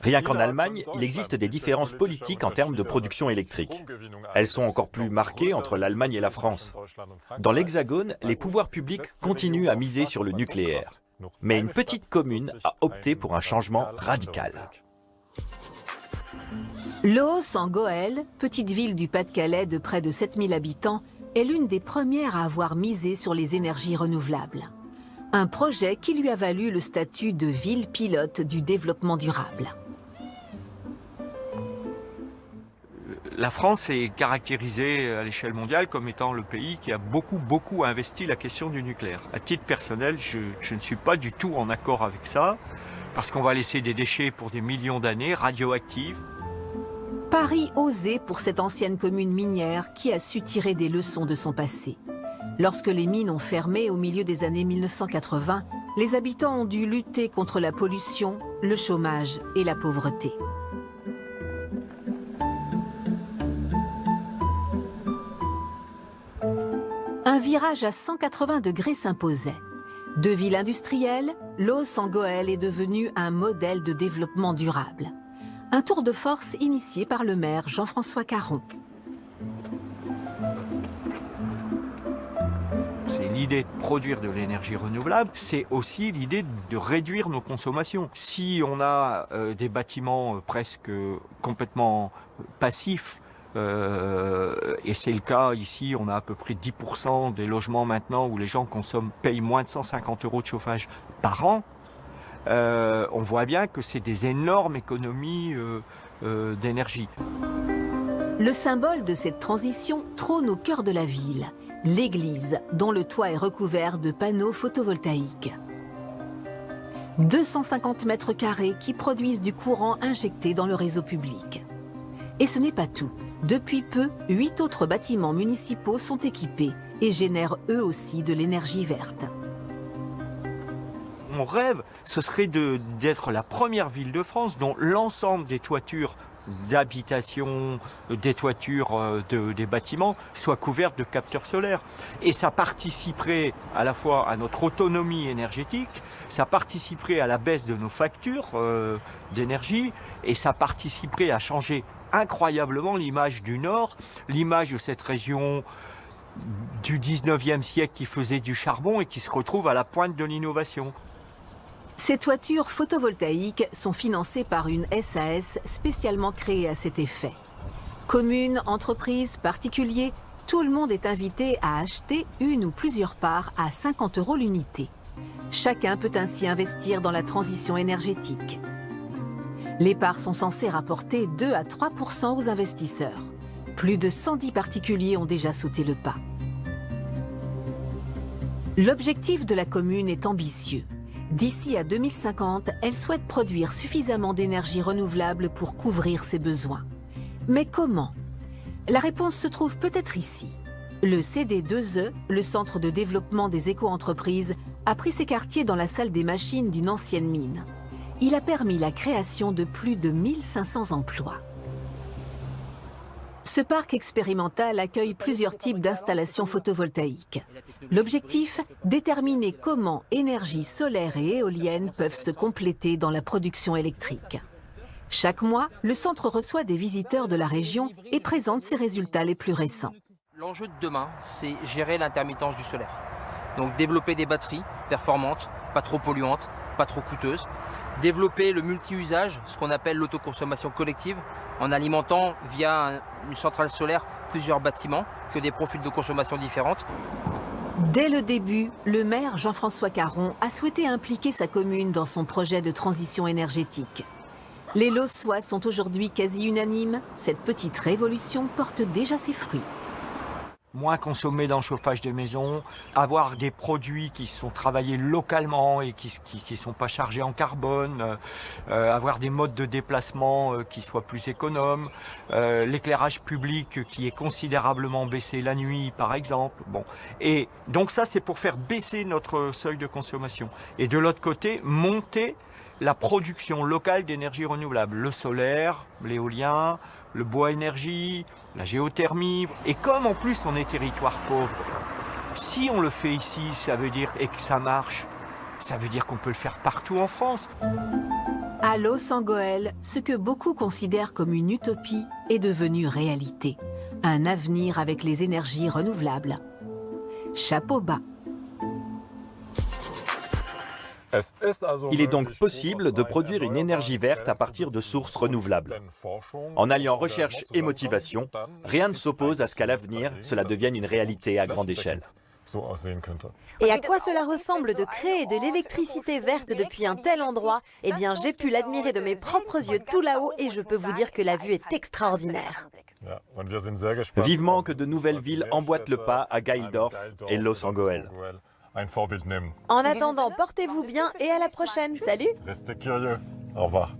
Rien qu'en Allemagne, il existe des différences politiques en termes de production électrique. Elles sont encore plus marquées entre l'Allemagne et la France. Dans l'Hexagone, les pouvoirs publics continuent à miser sur le nucléaire. Mais une petite commune a opté pour un changement radical. Loos en Goël, petite ville du Pas-de-Calais de près de 7000 habitants, est l'une des premières à avoir misé sur les énergies renouvelables. Un projet qui lui a valu le statut de ville pilote du développement durable. La France est caractérisée à l'échelle mondiale comme étant le pays qui a beaucoup investi la question du nucléaire. À titre personnel, je ne suis pas du tout en accord avec ça, parce qu'on va laisser des déchets pour des millions d'années, radioactifs. Paris osé pour cette ancienne commune minière qui a su tirer des leçons de son passé. Lorsque les mines ont fermé au milieu des années 1980, les habitants ont dû lutter contre la pollution, le chômage et la pauvreté. Un virage à 180 degrés s'imposait. De ville industrielle, Loos en Goël est devenu un modèle de développement durable. Un tour de force initié par le maire Jean-François Caron. C'est l'idée de produire de l'énergie renouvelable, c'est aussi l'idée de réduire nos consommations. Si on a des bâtiments presque complètement passifs, et c'est le cas ici, on a à peu près 10% des logements maintenant où les gens payent moins de 150 € de chauffage par an, on voit bien que c'est des énormes économies d'énergie. Le symbole de cette transition trône au cœur de la ville, l'église, dont le toit est recouvert de panneaux photovoltaïques. 250 mètres carrés qui produisent du courant injecté dans le réseau public. Et ce n'est pas tout. Depuis peu, 8 autres bâtiments municipaux sont équipés et génèrent eux aussi de l'énergie verte. Mon rêve, ce serait d'être la première ville de France dont l'ensemble des toitures d'habitation, des toitures des bâtiments soient couvertes de capteurs solaires. Et ça participerait à la fois à notre autonomie énergétique, ça participerait à la baisse de nos factures d'énergie, et ça participerait à changer incroyablement l'image du Nord, l'image de cette région du 19e siècle qui faisait du charbon et qui se retrouve à la pointe de l'innovation. Ces toitures photovoltaïques sont financées par une SAS spécialement créée à cet effet. Communes, entreprises, particuliers, tout le monde est invité à acheter une ou plusieurs parts à 50 € l'unité. Chacun peut ainsi investir dans la transition énergétique. Les parts sont censées rapporter 2 à 3% aux investisseurs. Plus de 110 particuliers ont déjà sauté le pas. L'objectif de la commune est ambitieux. D'ici à 2050, elle souhaite produire suffisamment d'énergie renouvelable pour couvrir ses besoins. Mais comment? La réponse se trouve peut-être ici. Le CD2E, le Centre de développement des éco-entreprises, a pris ses quartiers dans la salle des machines d'une ancienne mine. Il a permis la création de plus de 1500 emplois. Ce parc expérimental accueille plusieurs types d'installations photovoltaïques. L'objectif, déterminer comment énergie solaire et éolienne peuvent se compléter dans la production électrique. Chaque mois, le centre reçoit des visiteurs de la région et présente ses résultats les plus récents. L'enjeu de demain, c'est gérer l'intermittence du solaire. Donc développer des batteries performantes, pas trop polluantes, pas trop coûteuses. Développer le multi-usage, ce qu'on appelle l'autoconsommation collective, en alimentant via une centrale solaire plusieurs bâtiments qui ont des profils de consommation différentes. Dès le début, le maire Jean-François Caron a souhaité impliquer sa commune dans son projet de transition énergétique. Les Loossois sont aujourd'hui quasi unanimes, cette petite révolution porte déjà ses fruits. Moins consommer dans le chauffage des maisons, avoir des produits qui sont travaillés localement et qui sont pas chargés en carbone, avoir des modes de déplacement qui soient plus économes, l'éclairage public qui est considérablement baissé la nuit par exemple. Bon. Et donc ça c'est pour faire baisser notre seuil de consommation. Et de l'autre côté, monter la production locale d'énergie renouvelable, le solaire, l'éolien, le bois énergie, la géothermie. Et comme en plus on est territoire pauvre, si on le fait ici, ça veut dire et que ça marche, Ça veut dire qu'on peut le faire partout en France. À Los Angeles, ce que beaucoup considèrent comme une utopie est devenu réalité. Un avenir avec les énergies renouvelables. Chapeau bas. Il est donc possible de produire une énergie verte à partir de sources renouvelables. En alliant recherche et motivation, rien ne s'oppose à ce qu'à l'avenir, cela devienne une réalité à grande échelle. Et à quoi cela ressemble de créer de l'électricité verte depuis un tel endroit? Eh bien, j'ai pu l'admirer de mes propres yeux tout là-haut et je peux vous dire que la vue est extraordinaire. Vivement que de nouvelles villes emboîtent le pas à Geildorf et Los Angeles. En attendant, portez-vous bien et à la prochaine. Salut! Restez curieux. Au revoir.